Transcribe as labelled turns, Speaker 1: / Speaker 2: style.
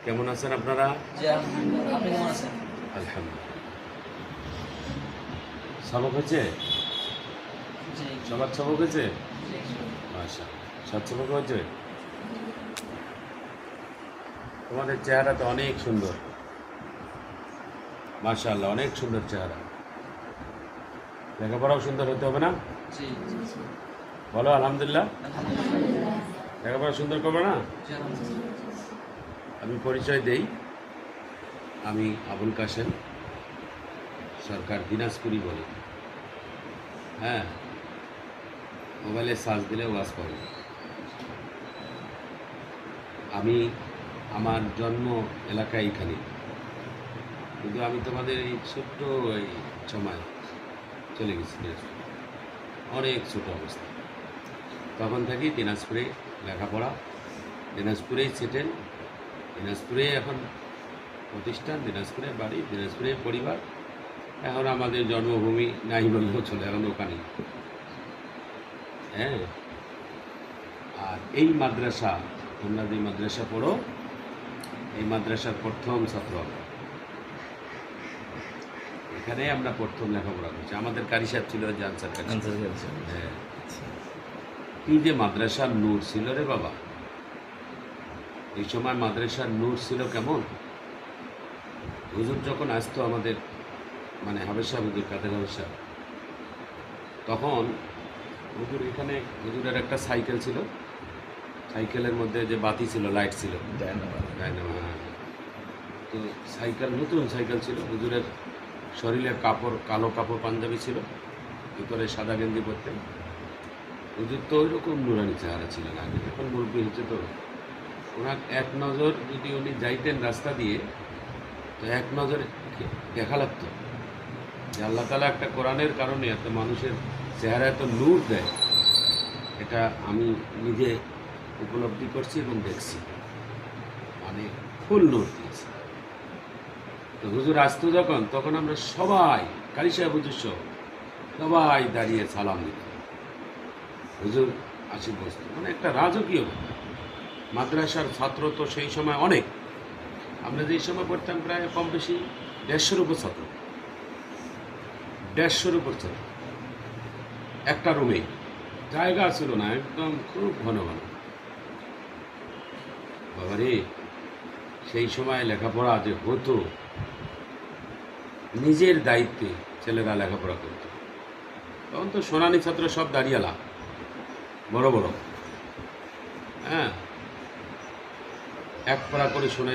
Speaker 1: কেমন আছেন আপনারা?
Speaker 2: জি আলহামদুলিল্লাহ। আপনি কেমন আছেন?
Speaker 1: আলহামদুলিল্লাহ। সবক হয়েছে?
Speaker 2: জি
Speaker 1: সবার সবক হয়েছে?
Speaker 2: জি।
Speaker 1: আচ্ছা, সব সবক হয়েছে? তোমাদের চেহারা তো অনেক সুন্দর, মাশাআল্লাহ, অনেক সুন্দর চেহারা। লেখাপড়াও সুন্দর হতে হবে না?
Speaker 2: জি
Speaker 1: বলো আলহামদুলিল্লাহ।
Speaker 2: আলহামদুলিল্লাহ।
Speaker 1: লেখাপড়া সুন্দর করবে না?
Speaker 2: জি আলহামদুলিল্লাহ।
Speaker 1: আমি পরিচয় দেই, আমি আবুল কাশেম সরকার, দিনাজপুরি বলে। হ্যাঁ, মোবাইলে সার্চ দিলে ওয়াজ পাবে। আমি আমার জন্ম এলাকা এইখানে, কিন্তু আমি তোমাদের এই ছোট্ট এই সময় চলে গেছি দিনাজপুর, অনেক ছোট অবস্থা। তখন থাকি দিনাজপুরে, লেখাপড়া দিনাজপুরেই সেটেল, দিনাজপুরে এখন প্রতিষ্ঠান, দিনাজপুরে বাড়ি, দিনাজপুরে পরিবার। এখন আমাদের জন্মভূমি নাই বললেও চলে, এখন ওখানেই। হ্যাঁ, আর এই মাদ্রাসা, তোমরা যে মাদ্রাসা পড়ো, এই মাদ্রাসার প্রথম ছাত্র আমরা। এখানে আমরা প্রথম লেখাপড়া করছি। আমাদের কারি সাহেব ছিল যে আনসার কারি। হ্যাঁ, কি যে মাদ্রাসার নূর ছিল রে বাবা! এই সময় মাদ্রাসার নূর ছিল কেমন! হুজুর যখন আসতো আমাদের, মানে হাবেশা হুজুর, কাদের হাবেশা, তখন হুজুর এখানে, হুজুরের একটা সাইকেল ছিল, সাইকেলের মধ্যে যে বাতি ছিল, লাইট ছিল, ডায়নামা। তো সাইকেল, নতুন সাইকেল ছিল। হুজুরের শরীরের কাপড়, কালো কাপড় পাঞ্জাবি ছিল, ভিতরে সাদা গেঞ্জি পরতেন। হুজুর তো ওই রকম নুরানি চেহারা ছিলেন আগে, এখন মুরব্বী হচ্ছে তো। ওনার এক নজর যদি উনি যাইতেন রাস্তা দিয়ে, তো এক নজরে দেখা লাগতো যে আল্লাহ তাআলা একটা কোরআনের কারণে এত মানুষের চেহারা এত নূর দেয়, এটা আমি নিজে উপলব্ধি করছি এবং দেখছি। মানে ফুল নূর দিয়েছে। তো হুজুর আসতো যখন, তখন আমরা সবাই, কারি সাহেব হুজুর সহ সবাই দাঁড়িয়ে সালাম দিতাম। হুজুর আসি বসতো, মানে একটা রাজকীয় ব্যাপার। মাদ্রাসার ছাত্র তো সেই সময় অনেক, আমরা যেই সময় পড়তাম প্রায় কম বেশি 150-র উপর ছাত্র, 150-র উপর ছাত্র একটা রুমে, জায়গা ছিল না, একদম খুব ঘন ঘন। বাবারে, সেই সময় লেখাপড়া যে হতো, নিজের দায়িত্বে ছেলেরা লেখাপড়া করত। তখন তো সোনানি ছাত্র সব দাঁড়িয়ালা, বড় বড়। হ্যাঁ, এক পড়া করে শোনাই